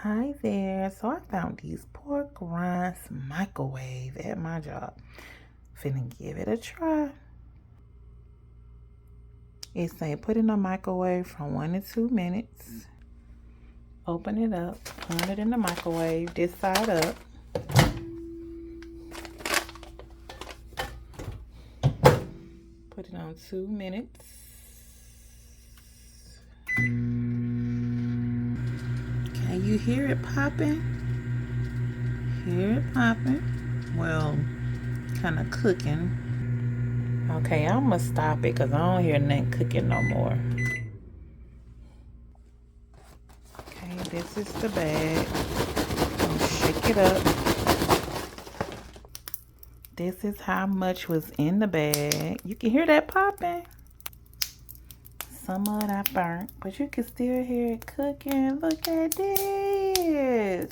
Hi there. So I found these pork rinds microwave at my job. Finna give it a try. It say put in the microwave from 1 to 2 minutes. Open it up, put it in the microwave, this side up. Put it on 2 minutes. Can you hear it popping? Hear it popping? Well, kind of cooking. Okay, I'm gonna stop it because I don't hear nothing cooking no more. Okay, this is the bag. Shake it up. This is how much was in the bag. You can hear that popping. Some of it I burnt, but you can still hear it cooking. Look at this.